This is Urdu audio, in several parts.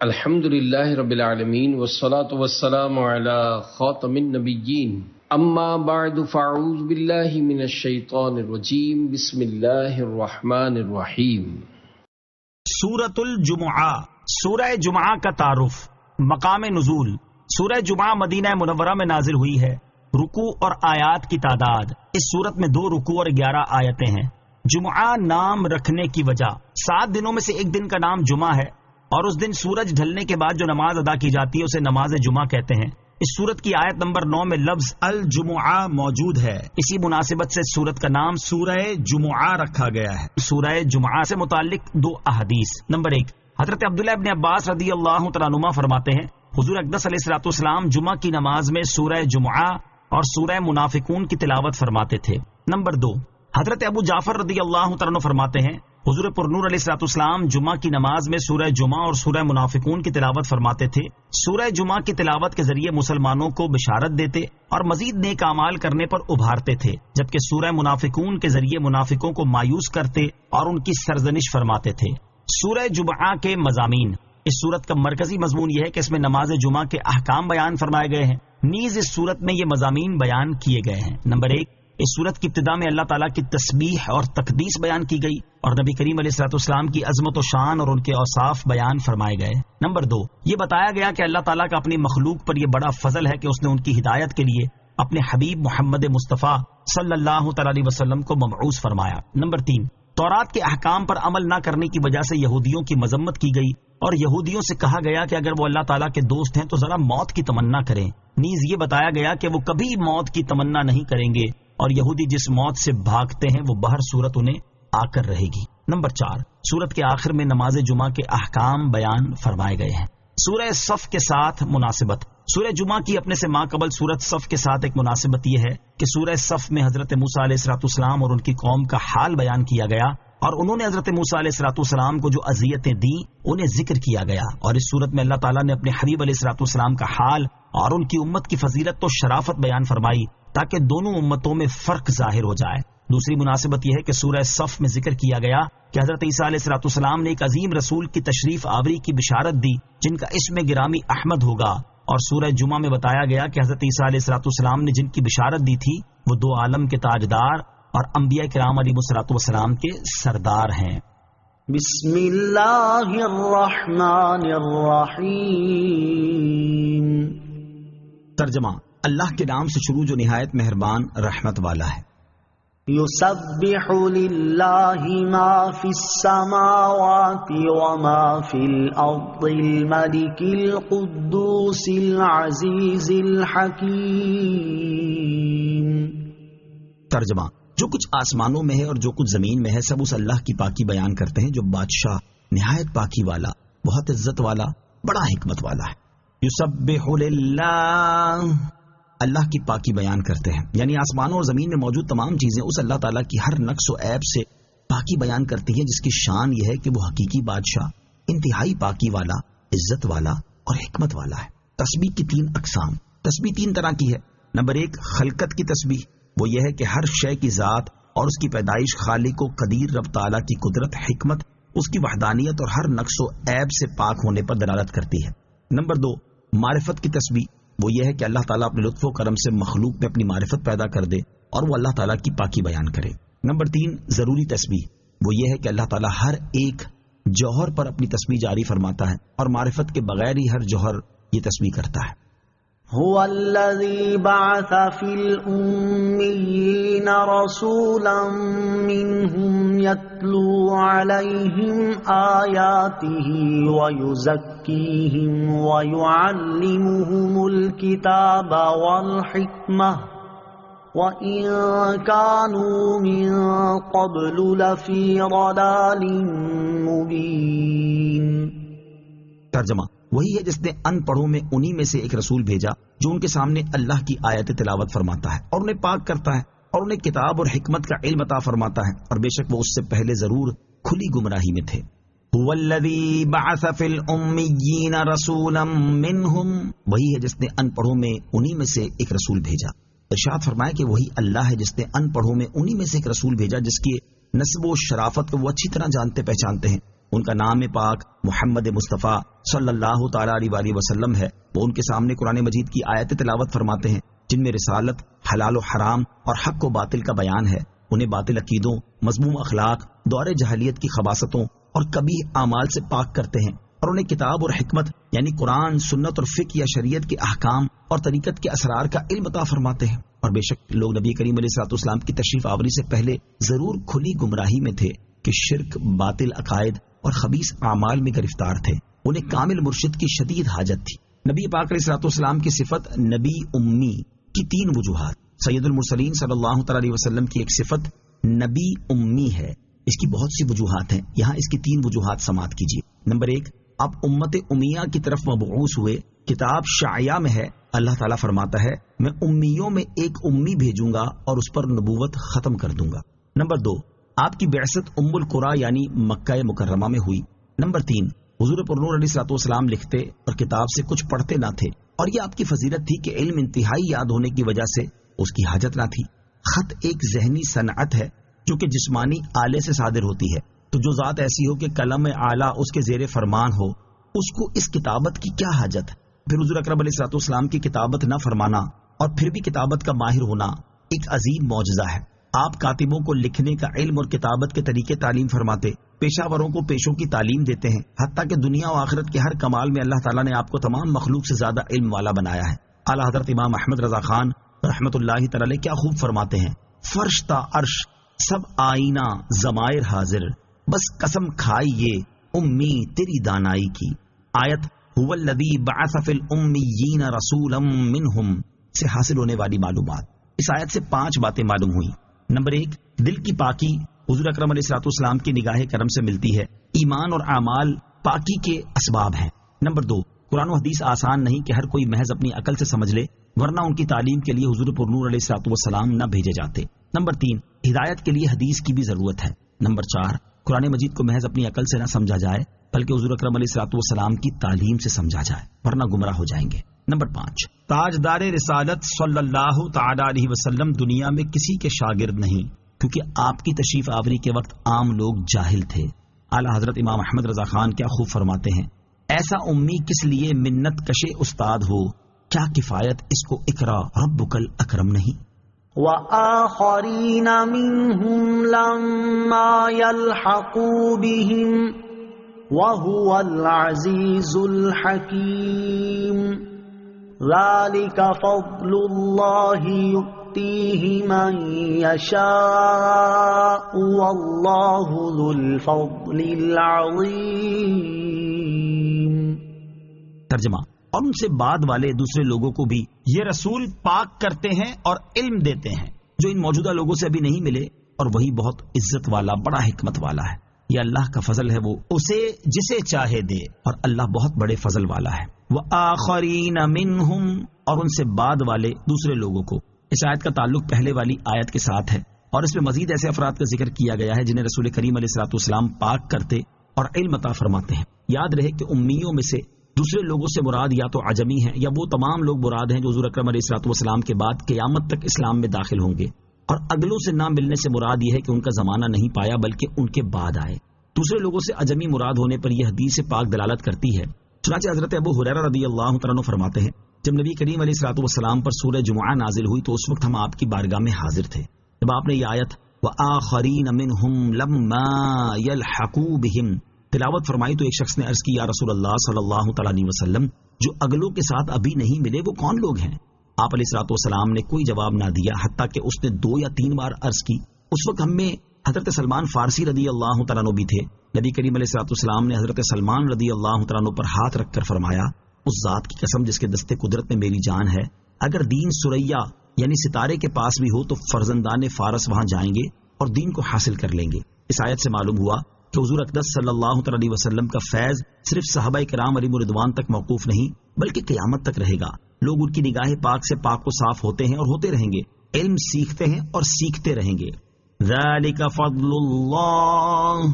الحمدللہ رب العالمین والصلاة والسلام علی خاتم النبیین اما بعد فاعوذ باللہ من الشیطان الرجیم بسم اللہ الرحمن الرحیم۔ سورۃ الجمعہ، سورہ جمعہ کا تعارف۔ مقام نزول، سورہ جمعہ مدینہ منورہ میں نازل ہوئی ہے۔ رکوع اور آیات کی تعداد، اس سورت میں 2 رکوع اور 11 آیتیں ہیں۔ جمعہ نام رکھنے کی وجہ، 7 دنوں میں سے ایک دن کا نام جمعہ ہے، اور اس دن سورج ڈھلنے کے بعد جو نماز ادا کی جاتی ہے اسے نماز جمعہ کہتے ہیں۔ اس سورت کی آیت نمبر 9 میں لفظ الجمعہ موجود ہے، اسی مناسبت سے سورت کا نام سورہ جمعہ رکھا گیا ہے۔ سورہ جمعہ سے متعلق 2 احادیث۔ نمبر 1، حضرت عبداللہ ابن عباس رضی اللہ تعالیٰ عنہما فرماتے ہیں، حضور اقدس علیہ الصلوۃ والسلام جمعہ کی نماز میں سورہ جمعہ اور سورہ منافقون کی تلاوت فرماتے تھے۔ نمبر 2، حضرت ابو جعفر رضی اللہ تعالیٰ عنہ فرماتے ہیں، حضور پرنور علیہ الصلوۃ والسلام جمعہ کی نماز میں سورہ جمعہ اور سورہ منافقون کی تلاوت فرماتے تھے۔ سورہ جمعہ کی تلاوت کے ذریعے مسلمانوں کو بشارت دیتے اور مزید نیک اعمال کرنے پر ابھارتے تھے، جبکہ سورہ منافقون کے ذریعے منافقوں کو مایوس کرتے اور ان کی سرزنش فرماتے تھے۔ سورہ جمعہ کے مضامین، اس سورت کا مرکزی مضمون یہ ہے کہ اس میں نماز جمعہ کے احکام بیان فرمائے گئے ہیں، نیز اس سورت میں یہ مضامین بیان کیے گئے ہیں۔ نمبر 1، اس سورت کی ابتدا میں اللہ تعالیٰ کی تسبیح اور تقدیس بیان کی گئی اور نبی کریم علیہ الصلوۃ والسلام کی عظمت و شان اور ان کے اوصاف بیان فرمائے گئے۔ نمبر 2، یہ بتایا گیا کہ اللہ تعالیٰ کا اپنی مخلوق پر یہ بڑا فضل ہے کہ اس نے ان کی ہدایت کے لیے اپنے حبیب محمد مصطفیٰ صلی اللہ تعالیٰ علیہ وسلم کو مبعوث فرمایا۔ نمبر 3، تورات کے احکام پر عمل نہ کرنے کی وجہ سے یہودیوں کی مذمت کی گئی اور یہودیوں سے کہا گیا کہ اگر وہ اللہ تعالیٰ کے دوست ہیں تو ذرا موت کی تمنا کریں۔ نیز یہ بتایا گیا کہ وہ کبھی موت کی تمنا نہیں کریں گے اور یہودی جس موت سے بھاگتے ہیں وہ بہر صورت انہیں آ کر رہے گی۔ نمبر 4، سورت کے آخر میں نماز جمعہ کے احکام بیان فرمائے گئے ہیں۔ سورہ صف کے ساتھ مناسبت، سورہ جمعہ کی اپنے سے ماقبل سورت صف کے ساتھ ایک مناسبت یہ ہے کہ سورہ صف میں حضرت موسیٰ علیہ الصلوۃ والسلام اور ان کی قوم کا حال بیان کیا گیا اور انہوں نے حضرت موسیٰ علیہ الصلوۃ والسلام کو جو اذیتیں دیں انہیں ذکر کیا گیا، اور اس صورت میں اللہ تعالیٰ نے اپنے حبیب علیہ الصلوۃ والسلام کا حال اور ان کی امت کی فضیلت و شرافت بیان فرمائی تاکہ دونوں امتوں میں فرق ظاہر ہو جائے۔ دوسری مناسبت یہ ہے کہ سورہ صف میں ذکر کیا گیا کہ حضرت عیسیٰ علیہ الصلوۃ والسلام نے ایک عظیم رسول کی تشریف آوری کی بشارت دی جن کا اسم گرامی احمد ہوگا، اور سورہ جمعہ میں بتایا گیا کہ حضرت عیسیٰ علیہ الصلوۃ والسلام نے جن کی بشارت دی تھی وہ 2 عالم کے تاجدار اور انبیاء کرام علیہ الصلوۃ والسلام کے سردار ہیں۔ بسم اللہ الرحمن الرحیم۔ ترجمہ، اللہ کے نام سے شروع جو نہایت مہربان رحمت والا ہے۔ یسبح للہ ما فی السماوات وما فی الارض الملک القدوس العزیز الحکیم۔ ترجمہ، جو کچھ آسمانوں میں ہے اور جو کچھ زمین میں ہے سب اس اللہ کی پاکی بیان کرتے ہیں جو بادشاہ، نہایت پاکی والا، بہت عزت والا، بڑا حکمت والا ہے۔ یسبح للہ، اللہ کی پاکی بیان کرتے ہیں، یعنی آسمانوں اور زمین میں موجود تمام چیزیں اس اللہ تعالیٰ کی ہر نقص و عیب سے پاکی بیان کرتی ہیں جس کی شان یہ ہے کہ وہ حقیقی بادشاہ، انتہائی پاکی والا، عزت والا اور حکمت والا ہے۔ تسبیح کی 3 اقسام، تسبیح 3 طرح کی ہے۔ نمبر 1، خلقت کی تسبیح، وہ یہ ہے کہ ہر شے کی ذات اور اس کی پیدائش خالق و قدیر رب تعالیٰ کی قدرت، حکمت، اس کی وحدانیت اور ہر نقص و عیب سے پاک ہونے پر دلالت کرتی ہے۔ نمبر 2، معرفت کی تسبیح، وہ یہ ہے کہ اللہ تعالیٰ اپنے لطف و کرم سے مخلوق میں اپنی معرفت پیدا کر دے اور وہ اللہ تعالیٰ کی پاکی بیان کرے۔ نمبر 3، ضروری تسبیح، وہ یہ ہے کہ اللہ تعالیٰ ہر ایک جوہر پر اپنی تسبیح جاری فرماتا ہے اور معرفت کے بغیر ہی ہر جوہر یہ تسبیح کرتا ہے۔ هو الذي بعث في الأميين رسولا منهم يتلو عليهم آياته ويزكيهم ويعلمهم الكتاب والحكمة وإن كانوا من قبل لفي ضلال مبين۔ ترجمہ، وہی ہے جس نے ان پڑھوں میں انہی میں سے ایک رسول بھیجا جو ان کے سامنے اللہ کی آیت تلاوت فرماتا ہے اور انہیں پاک کرتا ہے اور انہیں کتاب اور حکمت کا علم عطا فرماتا ہے، اور بے شک وہ اس سے پہلے ضرور کھلی گمراہی میں تھے۔ هو الذی بعث فی الامیین رسولا منہم، وہی ہے جس نے ان پڑھوں میں انہی میں سے ایک رسول بھیجا۔ ارشاد فرمایا کہ وہی اللہ ہے جس نے ان پڑھوں میں انہی میں سے ایک رسول بھیجا جس کی نسب و شرافت کو وہ اچھی طرح جانتے پہچانتے ہیں ان کا نام پاک محمد مصطفیٰ صلی اللہ تعالیٰ علیہ وسلم ہے. وہ ان کے سامنے قرآن مجید کی آیت تلاوت فرماتے ہیں جن میں رسالت، حلال و حرام اور حق و باطل کا بیان ہے. انہیں باطل عقیدوں، مذموم اخلاق، دور جاہلیت کی خباثتوں اور قبیح اعمال سے پاک کرتے ہیں، اور انہیں کتاب اور حکمت یعنی قرآن، سنت اور فقہ یا شریعت کے احکام اور طریقت کے اسرار کا علم عطا فرماتے ہیں. اور بے شک لوگ نبی کریم علیہ الصلوۃ والسلام کی تشریف آوری سے پہلے ضرور کھلی گمراہی میں تھے کہ شرک، باطل عقائد اور خبیث اعمال میں گرفتار تھے. انہیں کامل مرشد کی شدید حاجت تھی. نبی پاک علیہ الصلوۃ والسلام کی صفت نبی امی کی 3 وجوہات. سید المرسلین صلی اللہ تعالی علیہ وسلم کی ایک صفت نبی امی ہے. اس کی بہت سی وجوہات ہیں، یہاں اس کی 3 وجوہات سماعت کیجیے. نمبر 1، آپ امت امیہ کی طرف مبعوث ہوئے. کتاب شعیہ میں ہے، اللہ تعالیٰ فرماتا ہے میں امیوں میں ایک امی بھیجوں گا اور اس پر نبوت ختم کر دوں گا. نمبر 2، آپ کی بعثت ام القریٰ یعنی مکہ مکرمہ میں ہوئی. نمبر 3، حضور پرنور علیہ الصلوۃ والسلام لکھتے اور کتاب سے کچھ پڑھتے نہ تھے، اور یہ آپ کی فضیلت تھی کہ علم انتہائی یاد ہونے کی وجہ سے اس کی حاجت نہ تھی. خط ایک ذہنی صنعت ہے جو کہ جسمانی آلے سے صادر ہوتی ہے، تو جو ذات ایسی ہو کہ قلم اعلیٰ اس کے زیر فرمان ہو، اس کو اس کتابت کی کیا حاجت ہے؟ پھر حضور اکرم علیہ الصلوۃ والسلام کی کتابت نہ فرمانا اور پھر بھی کتابت کا ماہر ہونا ایک عظیم معجزہ ہے. آپ کاتبوں کو لکھنے کا علم اور کتابت کے طریقے تعلیم فرماتے، پیشہ وروں کو پیشوں کی تعلیم دیتے ہیں، حتیٰ کہ دنیا و آخرت کے ہر کمال میں اللہ تعالیٰ نے آپ کو تمام مخلوق سے زیادہ علم والا بنایا ہے. اعلیٰ حضرت امام احمد رضا خان رحمۃ اللہ تعالی کیا خوب فرماتے ہیں، فرش تا عرش سب آئینہ ضمائر حاضر، بس قسم کھائیے امی تیری دانائی کی. آیت هو الذی بعث فی الامیین رسولا منہم سے حاصل ہونے والی معلومات. اس آیت سے 5 باتیں معلوم ہوئی. نمبر 1، دل کی پاکی حضور اکرم علیہ الصلوۃ والسلام کی نگاہ کرم سے ملتی ہے. ایمان اور اعمال پاکی کے اسباب ہیں. نمبر 2، قرآن و حدیث آسان نہیں کہ ہر کوئی محض اپنی عقل سے سمجھ لے، ورنہ ان کی تعلیم کے لیے حضور پرنور علیہ الصلوۃ والسلام نہ بھیجے جاتے. نمبر 3، ہدایت کے لیے حدیث کی بھی ضرورت ہے. نمبر 4، قرآن مجید کو محض اپنی عقل سے نہ سمجھا جائے بلکہ حضور اکرم علیہ الصلوۃ والسلام کی تعلیم سے سمجھا جائے، ورنہ گمراہ ہو جائیں گے. نمبر 5، تاجدار رسالت صلی اللہ تعالی علیہ وسلم دنیا میں کسی کے شاگرد نہیں، کیونکہ آپ کی تشریف آوری کے وقت عام لوگ جاہل تھے. اعلیٰ حضرت امام احمد رضا خان کیا خوب فرماتے ہیں، ایسا امی کس لیے منت کشے استاد ہو، کیا کفایت اس کو اقرا ربک الاکرم نہیں. وآخرین منہم لما یلحقوا بہم وهو العزیز الحکیم ذلک فضل اللہ یؤتیہ من یشاء واللہ ذو الفضل العظیم. ترجمہ، اور ان سے بعد والے دوسرے لوگوں کو بھی یہ رسول پاک کرتے ہیں اور علم دیتے ہیں جو ان موجودہ لوگوں سے ابھی نہیں ملے، اور وہی بہت عزت والا بڑا حکمت والا ہے. یہ اللہ کا فضل ہے، وہ اسے جسے چاہے دے، اور اللہ بہت بڑے فضل والا ہے. وآخرین منہم، اور ان سے بعد والے دوسرے لوگوں کو. اس آیت کا تعلق پہلے والی آیت کے ساتھ ہے، اور اس میں مزید ایسے افراد کا ذکر کیا گیا ہے جنہیں رسول کریم علیہ الصلوۃ والسلام پاک کرتے اور علم عطا فرماتے ہیں. یاد رہے کہ امیوں میں سے دوسرے لوگوں سے مراد یا تو عجمی ہیں یا وہ تمام لوگ مراد ہیں جو حضور اکرم علیہ الصلوۃ والسلام کے بعد قیامت تک اسلام میں داخل ہوں گے. اور اگلوں سے نہ ملنے سے مراد یہ ہے کہ ان کا زمانہ نہیں پایا بلکہ ان کے بعد آئے. دوسرے لوگوں سے عجمی مراد ہونے پر یہ حدیث پاک دلالت کرتی ہے. چنانچہ حضرت ابو ہریرہ رضی اللہ تعالیٰ عنہ فرماتے ہیں جب نبی کریم علیہ الصلوۃ والسلام پر سورہ جمعہ نازل ہوئی تو اس وقت ہم آپ کی بارگاہ میں حاضر تھے. جب آپ نے یہ آیت وآخرین منہم لما یلحقوا بہم تلاوت فرمائی تو ایک شخص نے عرض کی یا رسول اللہ صلی اللہ تعالیٰ علیہ وسلم، جو اگلوں کے ساتھ ابھی نہیں ملے وہ کون لوگ ہیں؟ آپ علیہ الصلوۃ والسلام نے کوئی جواب نہ دیا، حتیٰ کہ اس نے 2 یا 3 بار عرض کی. اس وقت ہم میں حضرت سلمان فارسی رضی اللہ تعالیٰ عنہ بھی تھے. نبی کریم علیہ الصلوۃ والسلام نے حضرت سلمان رضی اللہ تعالیٰ عنہ پر ہاتھ رکھ کر فرمایا اس ذات کی قسم جس کے دستے قدرت میں میری جان ہے، اگر دین سریا یعنی ستارے کے پاس بھی ہو تو فرزندان فارس وہاں جائیں گے اور دین کو حاصل کر لیں گے. اس آیت سے معلوم ہوا کہ حضور اقدس صلی اللہ تعالی علیہ وسلم کا فیض صرف صحابہ کرام علیہم رضوان تک موقوف نہیں بلکہ قیامت تک رہے گا. لوگ ان کی نگاہ پاک سے پاک و صاف ہوتے ہیں اور ہوتے رہیں گے، علم سیکھتے ہیں اور سیکھتے رہیں گے. ذالک فضل اللہ،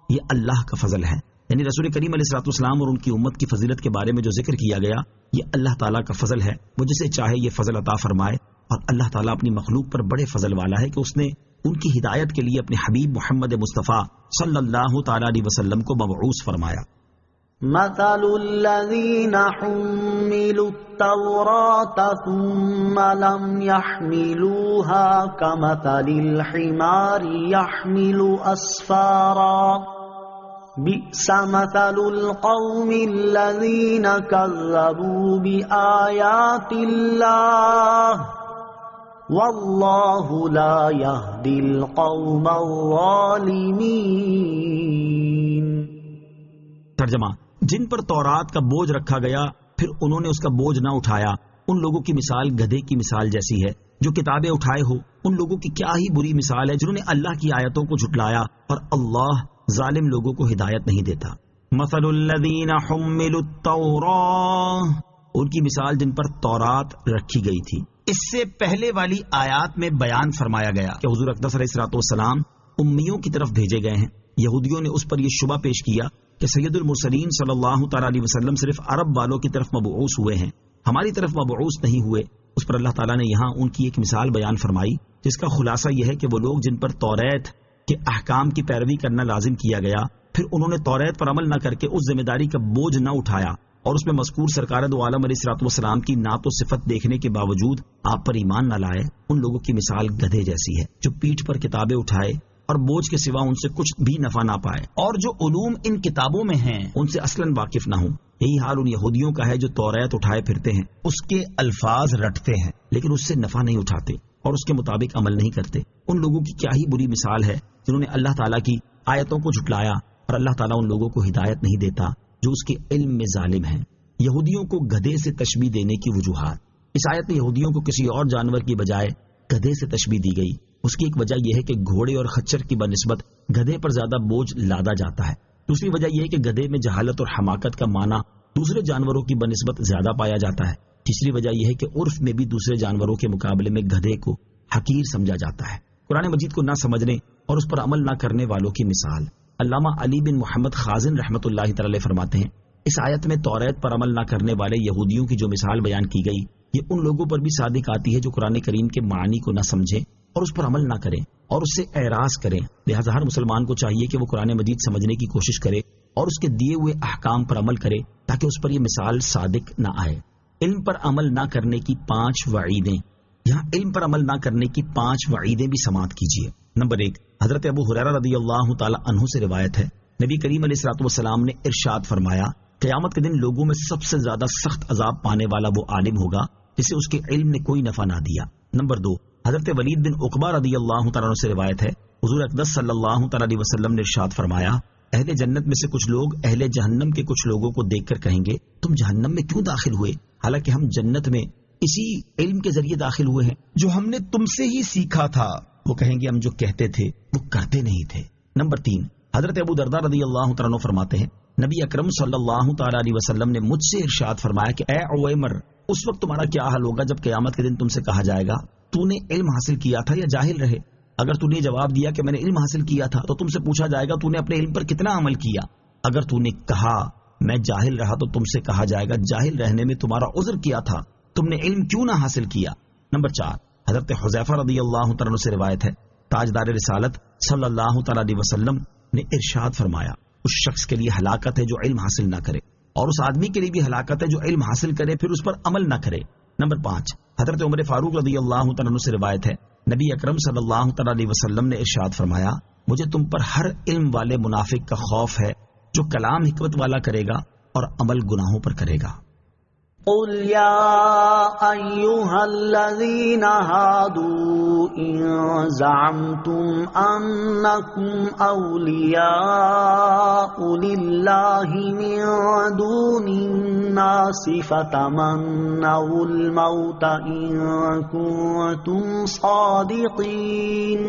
یہ اللہ کا فضل ہے. یعنی رسول کریم علیہ الصلوۃ والسلام اور ان کی امت کی فضیلت کے بارے میں جو ذکر کیا گیا یہ اللہ تعالیٰ کا فضل ہے. وہ جسے چاہے یہ فضل عطا فرمائے، اور اللہ تعالیٰ اپنی مخلوق پر بڑے فضل والا ہے کہ اس نے ان کی ہدایت کے لیے اپنے حبیب محمد مصطفیٰ صلی اللہ تعالی علیہ وسلم کو مبعوث فرمایا۔ مثل الذين حملوا التوراة ثم لم يحملوها كمثل الحمار يحمل أسفارا بئس مثل القوم الذين كذبوا بآيات الله والله لا يهدي القوم الظالمين۔ ترجمہ: جن پر تورات کا بوجھ رکھا گیا پھر انہوں نے اس کا بوجھ نہ اٹھایا، ان لوگوں کی مثال گدھے کی مثال جیسی ہے جو کتابیں اٹھائے ہو۔ ان لوگوں کی کیا ہی بری مثال ہے جنہوں نے اللہ کی آیتوں کو جھٹلایا، اور اللہ ظالم لوگوں کو ہدایت نہیں دیتا۔ مثل الذین حملوا التوراۃ، ان کی مثال جن پر تورات رکھی گئی تھی۔ اس سے پہلے والی آیات میں بیان فرمایا گیا کہ حضور اقدس علیہ الصلوۃ والسلام امیوں کی طرف بھیجے گئے ہیں۔ یہودیوں نے اس پر یہ شبہ پیش کیا کہ سید المرسلین صلی اللہ تعالی علیہ وسلم صرف عرب والوں کی طرف مبعوث ہوئے ہیں، ہماری طرف مبعوث نہیں ہوئے۔ اس پر اللہ تعالیٰ نے یہاں ان کی ایک مثال بیان فرمائی جس کا خلاصہ یہ ہے کہ وہ لوگ جن پر توریت کے احکام کی پیروی کرنا لازم کیا گیا، پھر انہوں نے توریت پر عمل نہ کر کے اس ذمہ داری کا بوجھ نہ اٹھایا، اور اس میں مذکور سرکار دو عالم علیہ الصلوۃ والسلام کی نعت و صفت دیکھنے کے باوجود آپ پر ایمان نہ لائے، ان لوگوں کی مثال گدھے جیسی ہے جو پیٹھ پر کتابیں اٹھائے اور بوجھ کے سوا ان سے کچھ بھی نفع نہ پائے، اور جو علوم ان کتابوں میں ہیں ان سے اصلاً واقف نہ ہوں۔ یہی حال ان یہودیوں کا ہے جو توریت اٹھائے پھرتے ہیں، اس کے الفاظ رٹتے ہیں لیکن اس سے نفع نہیں اٹھاتے اور اس کے مطابق عمل نہیں کرتے۔ ان لوگوں کی کیا ہی بری مثال ہے جنہوں نے اللہ تعالیٰ کی آیتوں کو جھٹلایا، اور اللہ تعالیٰ ان لوگوں کو ہدایت نہیں دیتا جو اس کے علم میں ظالم ہیں۔ یہودیوں کو گدھے سے تشبیہ دینے کی وجوہات۔ اس آیت میں یہودیوں کو کسی اور جانور کی بجائے گدھے سے تشبیہ دی گئی۔ اس کی ایک وجہ یہ ہے کہ گھوڑے اور خچر کی بنسبت گدھے پر زیادہ بوجھ لادا جاتا ہے۔ دوسری وجہ یہ ہے کہ گدھے میں جہالت اور حماقت کا معنی دوسرے جانوروں کی بنسبت زیادہ پایا جاتا ہے۔ تیسری وجہ یہ ہے کہ عرف میں بھی دوسرے جانوروں کے مقابلے میں گدھے کو حقیر سمجھا جاتا ہے۔ قرآن مجید کو نہ سمجھنے اور اس پر عمل نہ کرنے والوں کی مثال۔ علامہ علی بن محمد خازن رحمۃ اللہ تعالی فرماتے ہیں، اس آیت میں توریت پر عمل نہ کرنے والے یہودیوں کی جو مثال بیان کی گئی یہ ان لوگوں پر بھی صادق آتی ہے جو قرآن کریم کے معنی کو نہ سمجھیں اور اس پر عمل نہ کریں اور اس سے اعراض کریں۔ لہذا ہر مسلمان کو چاہیے کہ وہ قرآن مجید سمجھنے کی کوشش کرے اور اس کے دیے ہوئے احکام پر عمل کرے تاکہ اس پر یہ مثال صادق نہ آئے۔ علم پر عمل نہ کرنے کی 5 وعیدیں۔ یہاں علم پر عمل نہ کرنے کی 5 وعیدیں بھی سماعت کیجیے۔ نمبر 1، حضرت ابو ہریرہ رضی اللہ تعالی عنہ سے روایت ہے، نبی کریم علیہ الصلوۃ والسلام نے ارشاد فرمایا، قیامت کے دن لوگوں میں سب سے زیادہ سخت عذاب پانے والا وہ عالم ہوگا جسے اس کے علم نے کوئی نفع نہ دیا۔ نمبر 2، حضرت ولید بن عقبہ رضی اللہ تعالیٰ عنہ سے روایت ہے، حضور اقدس صلی اللہ تعالیٰ علیہ وسلم نے ارشاد فرمایا، اہل جنت میں سے کچھ لوگ اہل جہنم کے کچھ لوگوں کو دیکھ کر کہیں گے، تم جہنم میں کیوں داخل ہوئے، حالانکہ ہم جنت میں اسی علم کے ذریعے داخل ہوئے ہیں جو ہم نے تم سے ہی سیکھا تھا۔ وہ کہیں گے ہم جو کہتے تھے وہ کرتے نہیں تھے۔ نمبر 3، حضرت ابو درداء رضی اللہ تعالیٰ عنہ فرماتے ہیں، نبی اکرم صلی اللہ تعالیٰ علیہ وسلم نے مجھ سے ارشاد فرمایا کہ اے عویمر، اس وقت تمہارا کیا حال ہوگا جب قیامت کے دن تم سے کہا جائے گا تو نے علم حاصل کیا تھا یا جاہل رہے؟ اگر تو نے جواب دیا کہ میں نے علم حاصل کیا تھا تو تم سے پوچھا جائے گا تو نے اپنے علم پر کتنا عمل کیا؟ اگر تو نے کہا میں جاہل رہا تو تم سے کہا جائے گا جاہل رہنے میں تمہارا عذر کیا تھا، تم نے علم کیوں نہ حاصل کیا؟ نمبر 4، حضرت حذیفہ رضی اللہ تعالیٰ عنہ سے روایت ہے، تاجدار رسالت صلی اللہ تعالیٰ علیہ وسلم نے ارشاد فرمایا، اس شخص کے لیے ہلاکت ہے جو علم حاصل نہ کرے، اور اس آدمی کے لیے بھی ہلاکت ہے جو علم حاصل کرے پھر اس پر عمل نہ کرے۔ نمبر 5، حضرت عمر فاروق رضی اللہ تعالیٰ عنہ سے روایت ہے، نبی اکرم صلی اللہ تعالیٰ علیہ وسلم نے ارشاد فرمایا، مجھے تم پر ہر علم والے منافق کا خوف ہے جو کلام حکمت والا کرے گا اور عمل گناہوں پر کرے گا۔ قل يا أيها الذين هادوا إن زعمتم أنكم أولياء لله من دون الناس فتمنوا الموت إن كنتم صادقين۔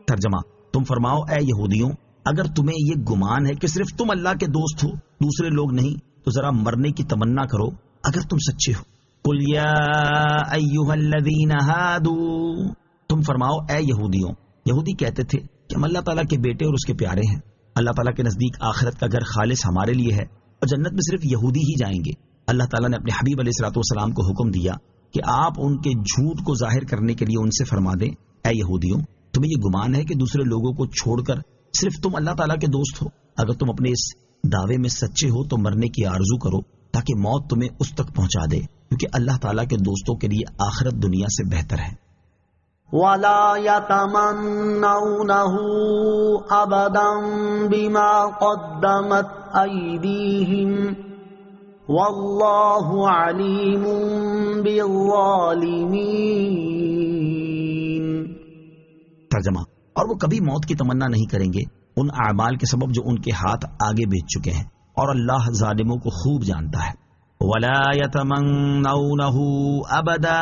ترجمہ، تم فرماؤ اے یہودیوں، اگر تمہیں یہ گمان ہے کہ صرف تم اللہ کے دوست ہو دوسرے لوگ نہیں تو ذرا مرنے کی تمنا کرو اگر تم سچے ہو۔ قل یا ایھا الذین ہادوا، تم فرماؤ اے یہودیوں، یہودی کہتے تھے کہ ہم اللہ تعالیٰ کے بیٹے اور اس کے پیارے ہیں، اللہ تعالیٰ کے نزدیک آخرت کا گھر خالص ہمارے لیے ہے اور جنت میں صرف یہودی ہی جائیں گے۔ اللہ تعالیٰ نے اپنے حبیب علیہ الصلوۃ والسلام کو حکم دیا کہ آپ ان کے جھوٹ کو ظاہر کرنے کے لیے ان سے فرما دیں، اے یہودیوں، تمہیں یہ گمان ہے کہ دوسرے لوگوں کو چھوڑ کر صرف تم اللہ تعالیٰ کے دوست ہو؟ اگر تم اپنے اس دعوے میں سچے ہو تو مرنے کی آرزو کرو تاکہ موت تمہیں اس تک پہنچا دے، کیونکہ اللہ تعالیٰ کے دوستوں کے لیے آخرت دنیا سے بہتر ہے۔ وَلَا يَتَمَنَّوْنَهُ أَبَدًا بِمَا قَدَّمَتْ أَيْدِيهِمْ وَاللَّهُ عَلِيمٌ بِالظَّالِمِينَ۔ ترجمہ، اور وہ کبھی موت کی تمنا نہیں کریں گے ان اعمال کے سبب جو ان کے ہاتھ آگے بھیج چکے ہیں، اور اللہ ظالموں کو خوب جانتا ہے۔ وَلَا يَتَمَنَّوْنَهُ أَبَدًا،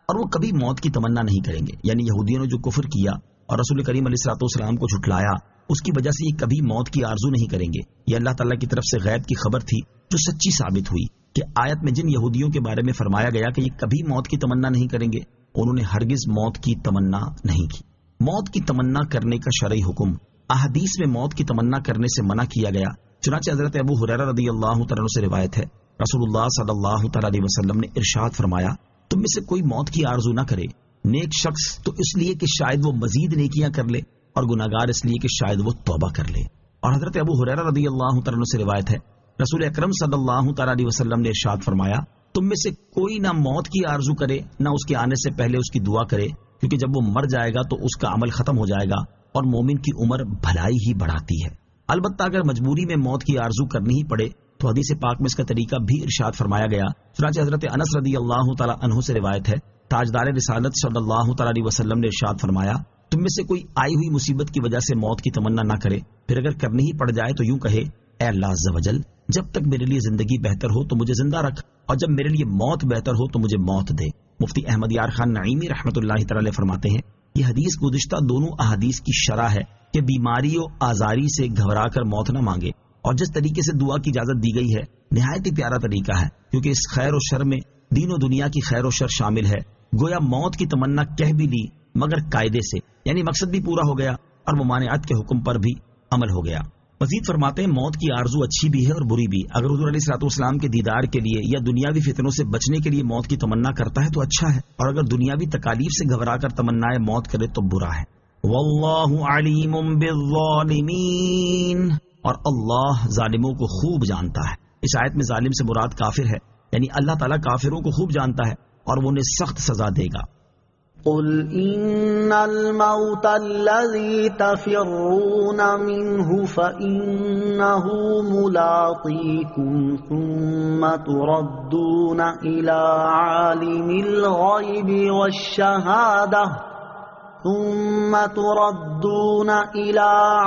اور وہ کبھی موت کی تمنا نہیں کریں گے، یعنی یہودیوں نے جو کفر کیا اور رسول کریم علیہ الصلوۃ والسلام کو جھٹلایا، اس کی وجہ سے یہ کبھی موت کی آرزو نہیں کریں گے۔ یہ اللہ تعالیٰ کی طرف سے غیب کی خبر تھی جو سچی ثابت ہوئی کہ آیت میں جن یہودیوں کے بارے میں فرمایا گیا کہ یہ کبھی موت کی تمنا نہیں کریں گے، انہوں نے ہرگز موت کی تمنا نہیں کی۔ موت کی تمنا کرنے کا شرعی حکم احادیث میں موت کی تمنا کرنے سے منع کیا گیا، چنانچہ حضرت ابو ہریرہ رضی اللہ تعالیٰ عنہ سے روایت ہے، رسول اللہ صلی اللہ تعالیٰ علیہ وسلم نے ارشاد فرمایا، تم میں سے کوئی موت کی آرزو نہ کرے، نیک شخص تو اس لیے کہ شاید وہ مزید نیکیاں کر لے، اور گناہگار اس لیے کہ شاید وہ توبہ کر لے۔ اور حضرت ابو ہریرہ رضی اللہ تعالیٰ عنہ سے روایت ہے، رسول اکرم صلی اللہ تعالیٰ علیہ وسلم نے ارشاد فرمایا، تم میں سے کوئی نہ موت کی آرزو کرے نہ اس کے آنے سے پہلے اس کی دعا کرے، کیونکہ جب وہ مر جائے گا تو اس کا عمل ختم ہو جائے گا، اور مومن کی عمر بھلائی ہی بڑھاتی ہے۔ البتہ اگر مجبوری میں موت کی آرزو کرنی ہی پڑے تو حدیث پاک میں اس کا طریقہ بھی ارشاد فرمایا گیا، چنانچہ حضرت انس رضی اللہ تعالیٰ عنہ سے روایت ہے، تاجدار رسالت صلی اللہ تعالیٰ علیہ وسلم نے ارشاد فرمایا، تم میں سے کوئی آئی ہوئی مصیبت کی وجہ سے موت کی تمنا نہ کرے، پھر اگر کرنی ہی پڑ جائے تو یوں کہے، اے اللہ عز و جل، جب تک میرے لیے زندگی بہتر ہو تو مجھے زندہ رکھ، اور جب میرے لیے موت بہتر ہو تو مجھے موت دے۔ مفتی احمد یار خان نعیمی رحمۃ اللہ تعالی فرماتے ہیں، یہ حدیث گزشتہ دونوں احادیث کی شرح ہے کہ بیماری و آزاری سے گھبرا کر موت نہ مانگے، اور جس طریقے سے دعا کی اجازت دی گئی ہے نہایت ہی پیارا طریقہ ہے، کیونکہ اس خیر و شر میں دین و دنیا کی خیر و شر شامل ہے۔ گویا موت کی تمنا کہہ بھی لی مگر قاعدے سے، یعنی مقصد بھی پورا ہو گیا اور ممانعت کے حکم پر بھی عمل ہو گیا۔ مزید فرماتے ہیں، موت کی آرزو اچھی بھی ہے اور بری بھی۔ اگر حضور علیہ الصلوۃ والسلام کے دیدار کے لیے یا دنیاوی فتنوں سے بچنے کے لیے موت کی تمنا کرتا ہے تو اچھا ہے، اور اگر دنیاوی تکالیف سے گھبرا کر تمنائے موت کرے تو برا ہے۔ واللہ علیم بالظالمین، اور اللہ ظالموں کو خوب جانتا ہے۔ اس آیت میں ظالم سے مراد کافر ہے، یعنی اللہ تعالیٰ کافروں کو خوب جانتا ہے اور وہ انہیں سخت سزا دے گا۔ قل ان الموت الذي تفرون منه فإنه ملاقيكم ثم تردون إلى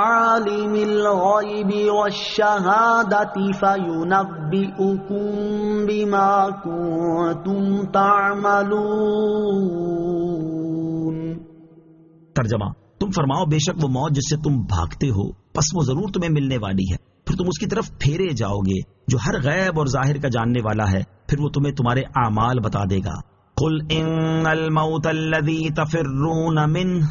عالم الغيب والشهادة فينبئكم بما كنتم تعملون۔ ترجمہ، تم فرماؤ، بے شک وہ موت جس سے تم بھاگتے ہو پس وہ ضرور تمہیں ملنے والی ہے، پھر تم اس کی طرف پھیرے جاؤ گے جو ہر غیب اور ظاہر کا جاننے والا ہے، پھر وہ تمہیں تمہارے اعمال بتا دے گا۔ قل ان الموت الذی تفرون منہ،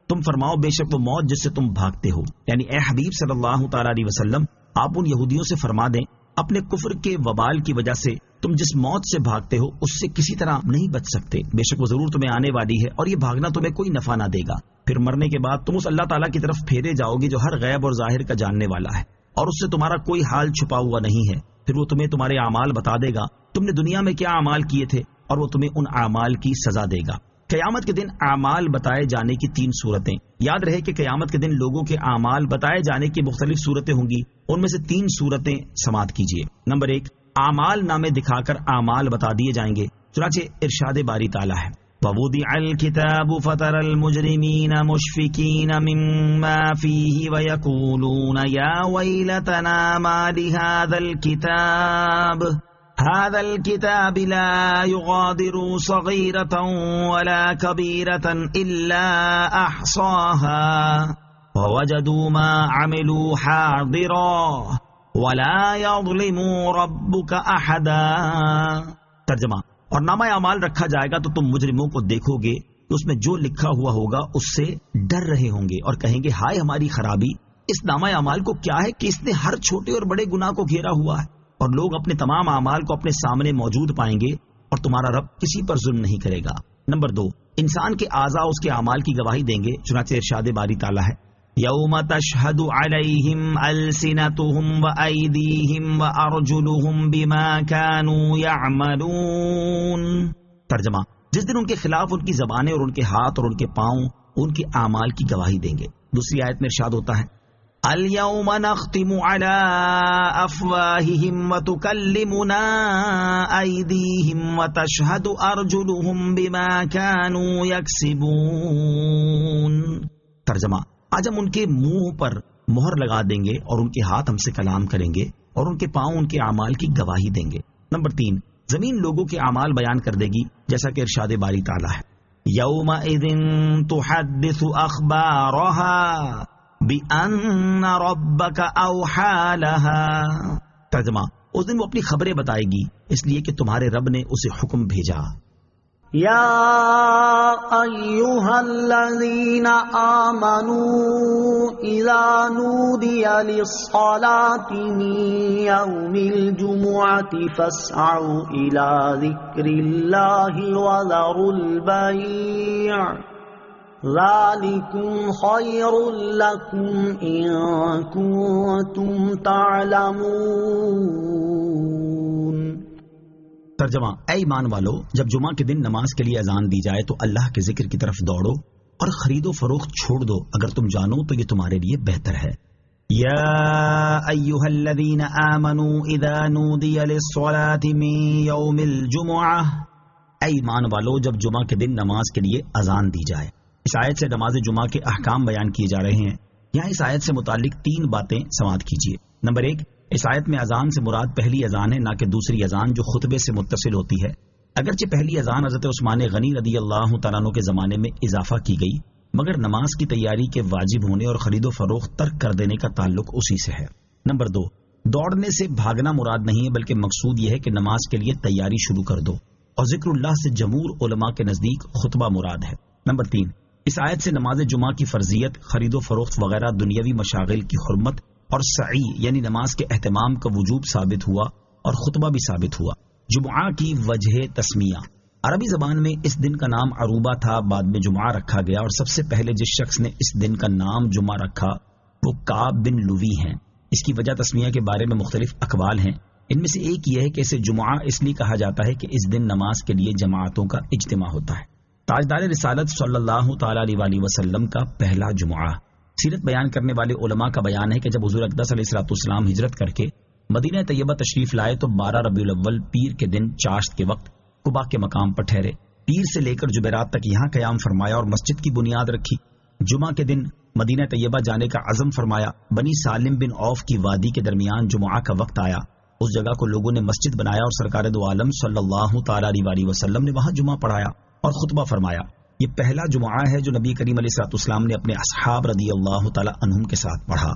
تم فرماؤ بے شک وہ موت جس سے تم بھاگتے ہو، یعنی اے حبیب صلی اللہ تعالیٰ علیہ وسلم، آپ ان یہودیوں سے فرما دیں، اپنے کفر کے وبال کی وجہ سے تم جس موت سے بھاگتے ہو اس سے کسی طرح نہیں بچ سکتے، بے شک وہ ضرور تمہیں آنے والی ہے اور یہ بھاگنا تمہیں کوئی نفع نہ دے گا۔ پھر مرنے کے بعد تم اس اللہ تعالیٰ کی طرف پھیرے جاؤ گے جو ہر غیب اور ظاہر کا جاننے والا ہے، اور اس سے تمہارا کوئی حال چھپا ہوا نہیں ہے، پھر وہ تمہیں تمہارے اعمال بتا دے گا، تم نے دنیا میں کیا اعمال کیے تھے، اور وہ تمہیں ان اعمال کی سزا دے گا۔ قیامت کے دن اعمال بتائے جانے کی 3 صورتیں۔ یاد رہے کہ قیامت کے دن لوگوں کے اعمال بتائے جانے کی مختلف صورتیں ہوں گی، ان میں سے 3 صورتیں سماعت کیجیے۔ نمبر 1، اعمال نامے دکھا کر اعمال بتا دیے جائیں گے، چنانچہ ارشاد باری تعالیٰ ہے، وَوُضِعَ الْكِتَابُ فَتَرَى الْمُجْرِمِينَ مُشْفِقِينَ مِمَّا فِيهِ وَيَقُولُونَ يَا وَيْلَتَنَا مَا لِهَذَا الكتاب لا يغادر صغيرة ولا كبيرة إلا أحصاها ووجدوا ما عملوا حاضرا ولا يظلم ربك أحدا۔ ترجمہ، اور نامہ اعمال رکھا جائے گا تو تم مجرموں کو دیکھو گے کہ اس میں جو لکھا ہوا ہوگا اس سے ڈر رہے ہوں گے اور کہیں گے، ہائے ہماری خرابی، اس نامہ اعمال کو کیا ہے کہ اس نے ہر چھوٹے اور بڑے گناہ کو گھیرا ہوا ہے، اور لوگ اپنے تمام اعمال کو اپنے سامنے موجود پائیں گے اور تمہارا رب کسی پر ظلم نہیں کرے گا۔ نمبر 2، انسان کے اعضاء اس کے اعمال کی گواہی دیں گے، چنانچہ ارشاد باری تعالیٰ ہے یوم تشہد علیہم السنتہم وایدیہم وارجلہم بما کانوا یعملون۔ ترجمہ، جس دن ان کے خلاف ان کی زبانیں اور ان کے ہاتھ اور ان کے پاؤں ان کے اعمال کی گواہی دیں گے۔ دوسری آیت میں ارشاد ہوتا ہے اليوم نختم على افواہہم وتکلمنا ایدیہم وتشہد ارجلہم بما كانوا یکسبون۔ ترجمہ، آج ہم ان کے منہ پر مہر لگا دیں گے اور ان کے ہاتھ ہم سے کلام کریں گے اور ان کے پاؤں ان کے اعمال کی گواہی دیں گے۔ نمبر 3، زمین لوگوں کے اعمال بیان کر دے گی، جیسا کہ ارشاد باری تعالیٰ ہے یومئذ تحدث اخبارها بأن ربك اوحى لها۔ ترجمہ، اس دن وہ اپنی خبریں بتائے گی اس لیے کہ تمہارے رب نے اسے حکم بھیجا۔ یا ایہا الذین آمنوا اذا نودی للصلاة من یوم الجمعة فاسعوا الى ذکر اللہ وذروا البیع ذالکم خیر لکم ان کنتم تعلمون۔ ترجمہ، اے ایمان والو، جب جمعہ کے دن نماز کے لیے اذان دی جائے تو اللہ کے ذکر کی طرف دوڑو اور خرید و فروخت چھوڑ دو، اگر تم جانو تو یہ تمہارے لیے بہتر ہے۔ یا ایھا الذین آمنوا اذا نودی للصلاة من یوم الجمعہ، اے ایمان والو، جب جمعہ کے دن نماز کے لیے اذان دی جائے۔ اس آیت سے نماز جمعہ کے احکام بیان کیے جا رہے ہیں۔ یہاں اس آیت سے متعلق 3 باتیں سماعت کیجیے۔ نمبر 1، اس آیت میں اذان سے مراد پہلی اذان ہے، نہ کہ دوسری اذان جو خطبے سے متصل ہوتی ہے۔ اگرچہ پہلی اذان حضرت عثمان غنی رضی اللہ تعالیٰ عنہ کے زمانے میں اضافہ کی گئی، مگر نماز کی تیاری کے واجب ہونے اور خرید و فروخت ترک کر دینے کا تعلق اسی سے ہے۔ نمبر 2، دوڑنے سے بھاگنا مراد نہیں ہے، بلکہ مقصود یہ ہے کہ نماز کے لیے تیاری شروع کر دو، اور ذکر اللہ سے جمہور علماء کے نزدیک خطبہ مراد ہے۔ نمبر 3، اس آیت سے نماز جمعہ کی فرضیت، خرید و فروخت وغیرہ دنیاوی مشاغل کی حرمت اور سعی یعنی نماز کے اہتمام کا وجوب ثابت ہوا اور خطبہ بھی ثابت ہوا۔ جمعہ کی وجہ تسمیہ، عربی زبان میں اس دن کا نام عروبہ تھا، بعد میں جمعہ رکھا گیا، اور سب سے پہلے جس شخص نے اس دن کا نام جمعہ رکھا وہ کعب بن لوی ہیں۔ اس کی وجہ تسمیہ کے بارے میں مختلف اقوال ہیں، ان میں سے ایک یہ ہے کہ اسے جمعہ اس لیے کہا جاتا ہے کہ اس دن نماز کے لیے جماعتوں کا اجتماع ہوتا ہے۔ تاجدار رسالت صلی اللہ تعالی علیہ وسلم کا پہلا جمعہ۔ سیرت بیان کرنے والے علماء کا بیان ہے کہ جب حضور اقدس علیہ السلام ہجرت کر کے مدینہ طیبہ تشریف لائے تو 12 ربیع الاول پیر کے دن چاشت کے وقت قباء کے مقام پر ٹھہرے، پیر سے لے کر جبیرات تک یہاں قیام فرمایا اور مسجد کی بنیاد رکھی۔ جمعہ کے دن مدینہ طیبہ جانے کا عزم فرمایا۔ بنی سالم بن عوف کی وادی کے درمیان جمعہ کا وقت آیا، اس جگہ کو لوگوں نے مسجد بنایا اور سرکار دو عالم صلی اللہ تعالی علیہ وسلم نے وہاں جمعہ پڑھایا اور خطبہ فرمایا۔ یہ پہلا جمعہ ہے جو نبی کریم علیہ السلام نے اپنے اصحاب رضی اللہ تعالی عنہم کے ساتھ پڑھا۔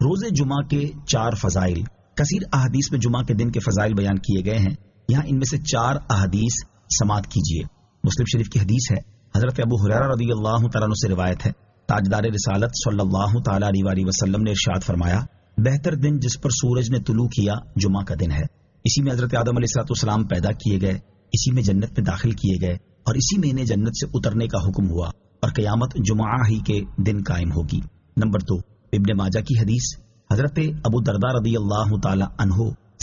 روز جمعہ کے 4 فضائل، کثیر احادیث میں جمعہ کے دن کے فضائل بیان کیے گئے ہیں، یہاں ان میں سے 4 احادیث سماعت کیجیے۔ مسلم شریف کی حدیث ہے، حضرت ابو ہریرہ رضی اللہ تعالیٰ عنہ سے روایت ہے، تاجدار رسالت صلی اللہ تعالی علیہ وسلم نے ارشاد فرمایا، بہتر دن جس پر سورج نے طلوع کیا جمعہ کا دن ہے، اسی میں حضرت آدم علیہ السلام پیدا کیے گئے، اسی میں جنت میں داخل کیے گئے اور اسی میں انہیں جنت سے اترنے کا حکم ہوا، اور قیامت جمعہ ہی کے دن قائم ہوگی۔ نمبر 2، ابن ماجہ کی حدیث، حضرت ابو درداء رضی اللہ تعالی عنہ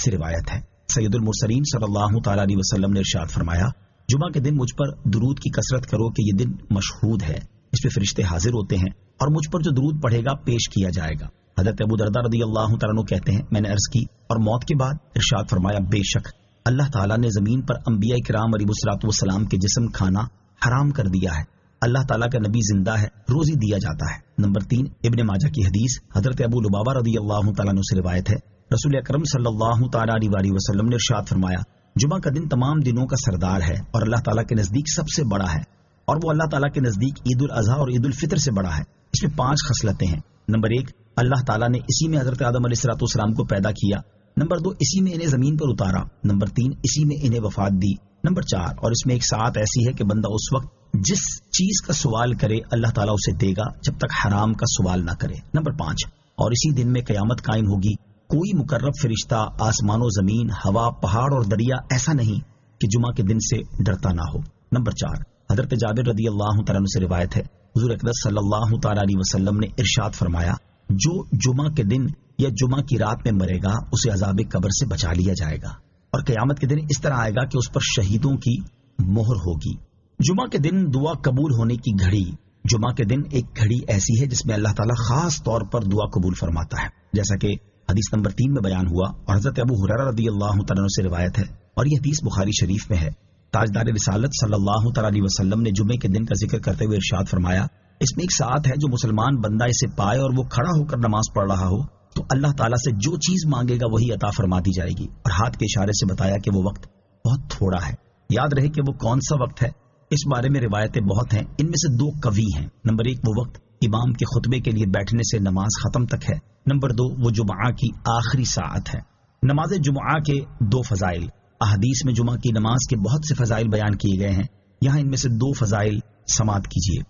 سے روایت ہے، سید المرسلین صلی اللہ تعالی علیہ وسلم نے ارشاد فرمایا، جمعہ کے دن مجھ پر درود کی کثرت کرو کہ یہ دن مشہود ہے، اس پہ فرشتے حاضر ہوتے ہیں اور مجھ پر جو درود پڑھے گا پیش کیا جائے گا۔ حضرت ابو درداء رضی اللہ تعالیٰ عنہ کہتے ہیں، میں نے عرض کی اور موت کے بعد ارشاد فرمایا، بے شک اللہ تعالیٰ نے زمین پر انبیاء کرام علیہ السلام کے جسم کھانا حرام کر دیا ہے، اللہ تعالیٰ کا نبی زندہ ہے، روزی دیا جاتا ہے۔ نمبر 3، ابن ماجہ کی حدیث، حضرت ابو لبابہ رضی اللہ تعالیٰ عنہ سے روایت ہے، رسول اکرم صلی اللہ تعالیٰ علیہ وسلم نے ارشاد فرمایا، جمعہ کا دن تمام دنوں کا سردار ہے اور اللہ تعالیٰ کے نزدیک سب سے بڑا ہے، اور وہ اللہ تعالیٰ کے نزدیک عید الاضحیٰ اور عید الفطر سے بڑا ہے۔ اس میں 5 خصلتیں ہیں۔ نمبر 1، اللہ تعالیٰ نے اسی میں حضرت آدم علیہ السلام کو پیدا کیا۔ نمبر 2، اسی میں انہیں زمین پر اتارا۔ نمبر 3، اسی میں انہیں وفات دی۔ نمبر 4، اور اس میں ایک ساتھ ایسی ہے کہ بندہ اس وقت جس چیز کا سوال کرے اللہ تعالیٰ اسے دے گا جب تک حرام کا سوال نہ کرے۔ نمبر 5، اور اسی دن میں قیامت قائم ہوگی، کوئی مقرب فرشتہ آسمان و زمین، ہوا، پہاڑ اور دریا ایسا نہیں کہ جمعہ کے دن سے ڈرتا نہ ہو۔ نمبر 4، حضرت جابر رضی اللہ تعالیٰ عنہ سے روایت ہے، حضور اقدس صلی اللہ تعالیٰ علیہ وسلم نے ارشاد فرمایا، جو جمعہ کے دن یا جمعہ کی رات میں مرے گا اسے عذاب قبر سے بچا لیا جائے گا، اور قیامت کے دن اس طرح آئے گا کہ اس پر شہیدوں کی مہر ہوگی۔ جمعہ کے دن دعا قبول ہونے کی گھڑی، جمعہ کے دن ایک گھڑی ایسی ہے جس میں اللہ تعالیٰ خاص طور پر دعا قبول فرماتا ہے، جیسا کہ حدیث نمبر 3 میں بیان ہوا، اور حضرت ابو ہریرہ رضی اللہ تعالیٰ عنہ سے روایت ہے، اور یہ حدیث بخاری شریف میں ہے۔ تاجدار رسالت صلی اللہ تعالیٰ علیہ وسلم نے جمعے کے دن کا ذکر کرتے ہوئے ارشاد فرمایا، اس میں ایک ساتھ ہے جو مسلمان بندہ اسے پائے اور وہ کھڑا ہو کر نماز پڑھ رہا ہو تو اللہ تعالیٰ سے جو چیز مانگے گا وہی عطا فرما دی جائے گی، اور ہاتھ کے اشارے سے بتایا کہ وہ وقت بہت تھوڑا ہے۔ یاد رہے کہ وہ کون سا وقت ہے، اس بارے میں روایتیں بہت ہیں، ان میں سے 2 قوی ہیں۔ نمبر 1 وہ وقت امام کے خطبے کے لیے بیٹھنے سے نماز ختم تک ہے۔ نمبر 2 وہ جمعہ کی آخری ساعت ہے۔ نماز جمعہ کے 2 فضائل، احادیث میں جمعہ کی نماز کے بہت سے فضائل بیان کیے گئے ہیں، یہاں ان میں سے 2 فضائل سماعت کیجیے۔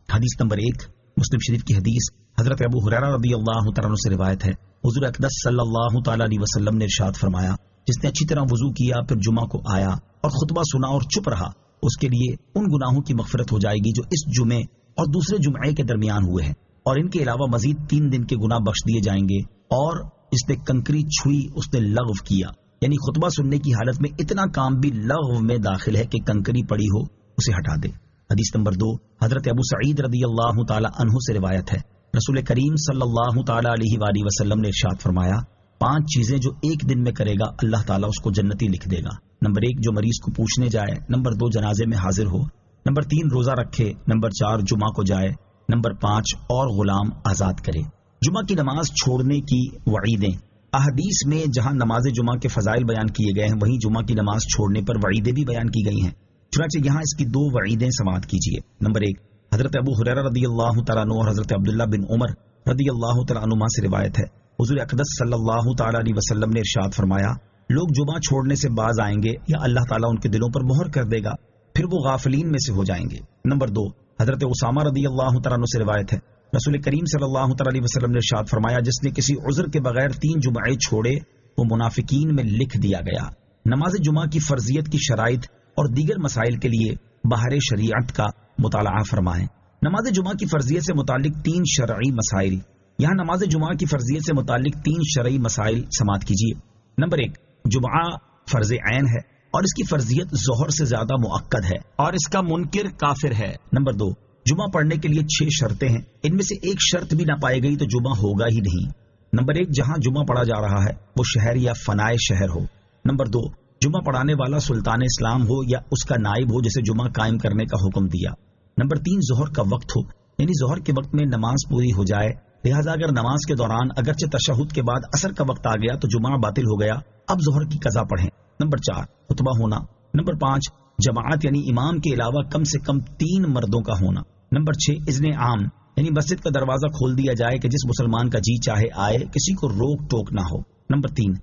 حدیث نمبر 1 مسلم شریف کی حدیث، حضرت ابو ہریرہ رضی اللہ تعالیٰ عنہ سے روایت ہے، حضور اقدس صلی اللہ تعالیٰ علیہ وسلم نے ارشاد فرمایا، جس نے اچھی طرح وضو کیا پھر جمعہ کو آیا اور خطبہ سنا اور چپ رہا، اس کے لیے ان گناہوں کی مغفرت ہو جائے گی جو اس جمعے اور دوسرے جمعے کے درمیان ہوئے ہیں، اور ان کے علاوہ مزید 3 دن کے گناہ بخش دیے جائیں گے۔ اور جس نے کنکری چھوئی اس نے لغو کیا، یعنی خطبہ سننے کی حالت میں اتنا کام بھی لغو میں داخل ہے کہ کنکری پڑی ہو اسے ہٹا دے۔ حدیث نمبر 2 حضرت ابو سعید رضی اللہ تعالی عنہ سے روایت ہے، رسول کریم صلی اللہ تعالی علیہ وآلہ وسلم نے ارشاد فرمایا، 5 چیزیں جو ایک دن میں کرے گا اللہ تعالیٰ اس کو جنتی لکھ دے گا۔ نمبر 1 جو مریض کو پوچھنے جائے، نمبر 2 جنازے میں حاضر ہو، نمبر 3 روزہ رکھے، نمبر 4 جمعہ کو جائے، نمبر 5 اور غلام آزاد کرے۔ جمعہ کی نماز چھوڑنے کی وعیدیں، احادیث میں جہاں نماز جمعہ کے فضائل بیان کیے گئے ہیں وہیں جمعہ کی نماز چھوڑنے پر وعیدیں بھی بیان کی گئی ہیں، چنانچہ یہاں اس کی 2 وعیدیں سماعت کیجیے۔ نمبر 1 حضرت ابو ہریرہ رضی اللہ تعالیٰ عنہ اور حضرت عبداللہ بن عمر رضی اللہ تعالیٰ عنہما سے روایت ہے، حضور اقدس صلی اللہ تعالیٰ علیہ وسلم نے ارشاد فرمایا، لوگ جمعہ چھوڑنے سے باز آئیں گے یا اللہ تعالیٰ ان کے دلوں پر مہر کر دے گا، پھر وہ غافلین میں سے ہو جائیں گے۔ نمبر 2 حضرت اسامہ رضی اللہ تعالیٰ عنہ سے روایت ہے، رسول کریم صلی اللہ تعالیٰ علیہ وسلم نے ارشاد فرمایا، جس نے کسی عذر کے بغیر 3 جمعے چھوڑے وہ منافقین میں لکھ دیا گیا۔ نماز جمعہ کی فرضیت کی شرائط اور دیگر مسائل کے لیے باہر شریعت کا مطالعہ فرمائیں۔ نماز جمعہ کی فرضیت سے متعلق 3 شرعی مسائل، یہاں نماز جمعہ کی فرضیت سے متعلق 3 شرعی مسائل سماعت کیجیے۔ نمبر 1 جمعہ فرض عین ہے اور اس کی فرضیت ظہر سے زیادہ مؤکد ہے اور اس کا منکر کافر ہے۔ نمبر 2 جمعہ پڑھنے کے لیے 6 شرطیں ہیں، ان میں سے ایک شرط بھی نہ پائی گئی تو جمعہ ہوگا ہی نہیں۔ نمبر 1 جہاں جمعہ پڑھا جا رہا ہے وہ شہر یا فنائے شہر ہو۔ نمبر 2 جمعہ پڑھانے والا سلطان اسلام ہو یا اس کا نائب ہو جسے جمعہ قائم کرنے کا حکم دیا۔ نمبر 3 ظہر کا وقت ہو، یعنی ظہر کے وقت میں نماز پوری ہو جائے، لہذا اگر نماز کے دوران اگرچہ تشہد کے بعد عصر کا وقت آ گیا تو جمعہ باطل ہو گیا، اب ظہر کی قضا پڑھیں۔ نمبر 4 خطبہ ہونا۔ نمبر 5 جماعت یعنی امام کے علاوہ کم سے کم 3 مردوں کا ہونا۔ نمبر 6 اذن عام، یعنی مسجد کا دروازہ کھول دیا جائے کہ جس مسلمان کا جی چاہے آئے، کسی کو روک ٹوک نہ ہو۔ نمبر 3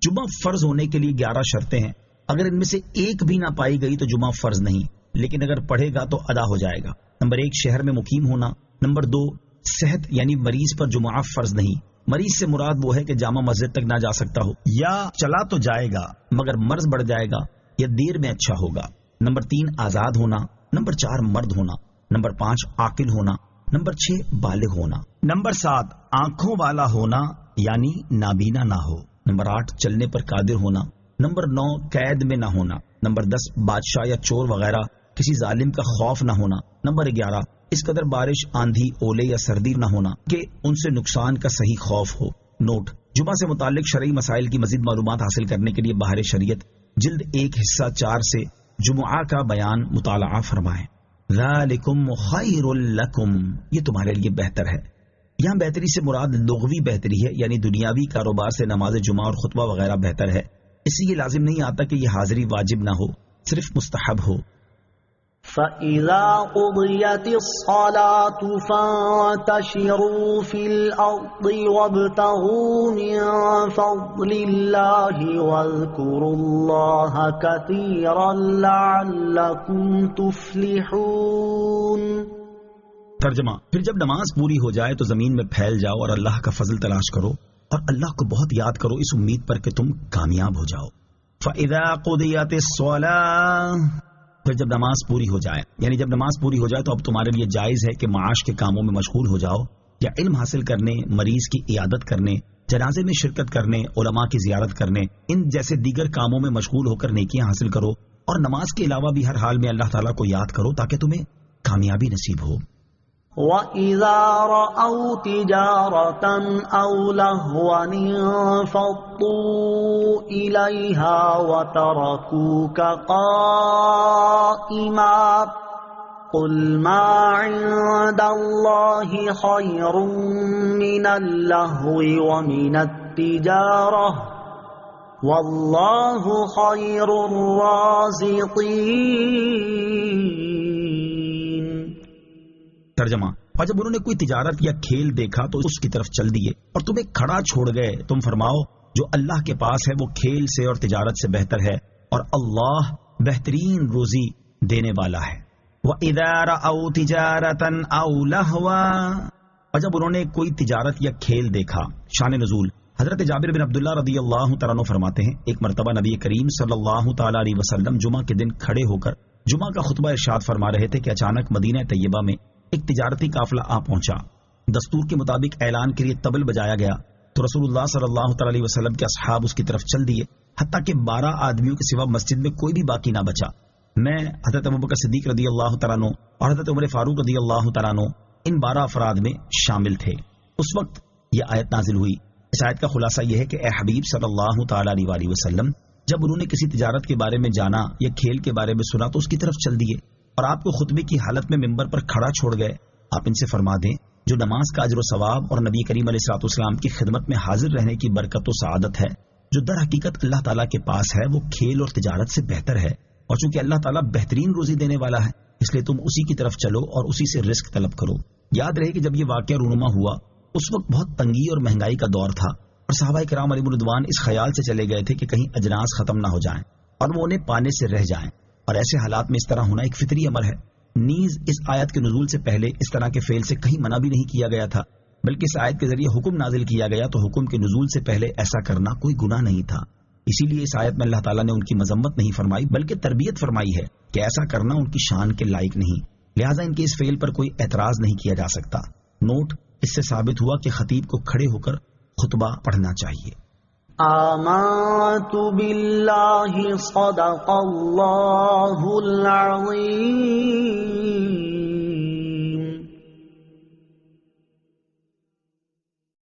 جمعہ فرض ہونے کے لیے 11 شرطیں ہیں، اگر ان میں سے ایک بھی نہ پائی گئی تو جمعہ فرض نہیں، لیکن اگر پڑھے گا تو ادا ہو جائے گا۔ نمبر 1 شہر میں مقیم ہونا۔ نمبر 2 صحت، یعنی مریض پر جمعہ فرض نہیں، مریض سے مراد وہ ہے کہ جامع مسجد تک نہ جا سکتا ہو یا چلا تو جائے گا مگر مرض بڑھ جائے گا یا دیر میں اچھا ہوگا۔ نمبر 3 آزاد ہونا۔ نمبر 4 مرد ہونا۔ نمبر 5 عاقل ہونا۔ نمبر 6 بالغ ہونا۔ نمبر 7 آنکھوں والا ہونا یعنی نابینا نہ ہو۔ نمبر 8 چلنے پر قادر ہونا۔ نمبر 9 قید میں نہ ہونا۔ نمبر 10 بادشاہ یا چور وغیرہ کسی ظالم کا خوف نہ ہونا۔ نمبر 11 اس قدر بارش، آندھی، اولے یا سردی نہ ہونا کہ ان سے نقصان کا صحیح خوف ہو۔ نوٹ: جمعہ سے متعلق شرعی مسائل کی مزید معلومات حاصل کرنے کے لیے باہر شریعت جلد 1 حصہ 4 سے جمعہ کا بیان مطالعہ فرمائیں۔ ذالکم خیر لکم، یہ تمہارے لیے بہتر ہے۔ یہاں بہتری سے مراد لغوی بہتری ہے، یعنی دنیاوی کاروبار سے نماز جمعہ اور خطبہ وغیرہ بہتر ہے، اس سے یہ لازم نہیں آتا کہ یہ حاضری واجب نہ ہو، صرف مستحب ہو۔ فَإِذَا قُضِيَتِ الصَّلَاةُ فَانتَشِرُوا فِي الْأَرْضِ وَابْتَغُوا مِن فَضْلِ اللَّهِ وَاذْكُرُوا اللَّهَ كَثِيرًا لَعَلَّكُمْ تُفْلِحُونَ۔ ترجمہ: پھر جب نماز پوری ہو جائے تو زمین میں پھیل جاؤ اور اللہ کا فضل تلاش کرو اور اللہ کو بہت یاد کرو اس امید پر کہ تم کامیاب ہو جاؤ۔ فَإِذَا قُضِيَتِ الصَّلَاةُ، پھر جب نماز پوری ہو جائے، یعنی جب نماز پوری ہو جائے تو اب تمہارے لیے جائز ہے کہ معاش کے کاموں میں مشغول ہو جاؤ، یا علم حاصل کرنے، مریض کی عیادت کرنے، جنازے میں شرکت کرنے، علماء کی زیارت کرنے، ان جیسے دیگر کاموں میں مشغول ہو کر نیکیاں حاصل کرو، اور نماز کے علاوہ بھی ہر حال میں اللہ تعالیٰ کو یاد کرو تاکہ تمہیں کامیابی نصیب ہو۔ وَإِذَا رَأَوْا تِجَارَةً أَوْ لَهْوًا انفَضُّوا إِلَيْهَا وَتَرَكُوكَ قَائِمًا قُلْ مَا عِندَ اللَّهِ خَيْرٌ مِّنَ اللَّهْوِ وَمِنَ التِّجَارَةِ وَاللَّهُ خَيْرُ الرَّازِقِينَ۔ ترجمہ: اور جب انہوں نے کوئی تجارت یا کھیل دیکھا تو اس کی طرف چل دیے اور تمہیں کھڑا چھوڑ گئے، تم فرماؤ جو اللہ کے پاس ہے وہ کھیل سے اور تجارت سے بہتر ہے، اور اللہ بہترین روزی دینے والا ہے۔ وَإِذَا رَأَوْا تِجَارَةً أَوْ لَهْوًا، اور جب انہوں نے کوئی تجارت یا کھیل دیکھا۔ شان نزول: حضرت جابر بن عبداللہ رضی اللہ تعالیٰ عنہ فرماتے ہیں، ایک مرتبہ نبی کریم صلی اللہ تعالیٰ علیہ وسلم جمعہ کے دن کھڑے ہو کر جمعہ کا خطبہ ارشاد فرما رہے تھے کہ اچانک مدینہ طیبہ میں ایک تجارتی قافلہ آ پہنچا۔ دستور کے مطابق اعلان کے لیے طبل بجایا گیا تو رسول اللہ صلی اللہ تعالیٰ علیہ وسلم کے اصحاب اس کی طرف چل دیے، حتیٰ کہ 12 آدمیوں کے سوا مسجد میں کوئی بھی باقی نہ بچا۔ میں، حضرت ابوبکر صدیق رضی اللہ تعالیٰ عنہ اور حضرت عمر فاروق رضی اللہ تعالیٰ عنہ ان 12 افراد میں شامل تھے۔ اس وقت یہ آیت نازل ہوئی۔ اس آیت کا خلاصہ یہ ہے کہ اے حبیب صلی اللہ تعالیٰ علیہ وسلم، جب انہوں نے کسی تجارت کے بارے میں جانا یا کھیل کے بارے میں سنا تو اس کی طرف چل دیے اور آپ کو خطبے کی حالت میں ممبر پر کھڑا چھوڑ گئے۔ آپ ان سے فرما دیں جو نماز کا اجر و ثواب اور نبی کریم علیہ الصلوۃ والسلام کی خدمت میں حاضر رہنے کی برکت و سعادت ہے، جو در حقیقت اللہ تعالیٰ کے پاس ہے، وہ کھیل اور تجارت سے بہتر ہے، اور چونکہ اللہ تعالیٰ بہترین روزی دینے والا ہے اس لیے تم اسی کی طرف چلو اور اسی سے رزق طلب کرو۔ یاد رہے کہ جب یہ واقعہ رونما ہوا اس وقت بہت تنگی اور مہنگائی کا دور تھا، اور صحابہ کرام علیہم رضوان اس خیال سے چلے گئے تھے کہ کہیں اجناس ختم نہ ہو جائیں اور وہ انہیں پانے سے رہ جائیں، اور ایسے حالات میں اس طرح ہونا ایک فطری امر ہے۔ نیز اس آیت کے نزول سے پہلے اس طرح کے فعل سے کہیں منع بھی نہیں کیا گیا تھا، بلکہ اس آیت کے ذریعے حکم نازل کیا گیا تو حکم کے نزول سے پہلے ایسا کرنا کوئی گناہ نہیں تھا۔ اسی لیے اس آیت میں اللہ تعالیٰ نے ان کی مذمت نہیں فرمائی بلکہ تربیت فرمائی ہے کہ ایسا کرنا ان کی شان کے لائق نہیں، لہٰذا ان کے اس فعل پر کوئی اعتراض نہیں کیا جا سکتا۔ نوٹ: اس سے ثابت ہوا کہ خطیب کو کھڑے ہو کر خطبہ پڑھنا چاہیے۔ آمنت باللہ صدق اللہ العظیم۔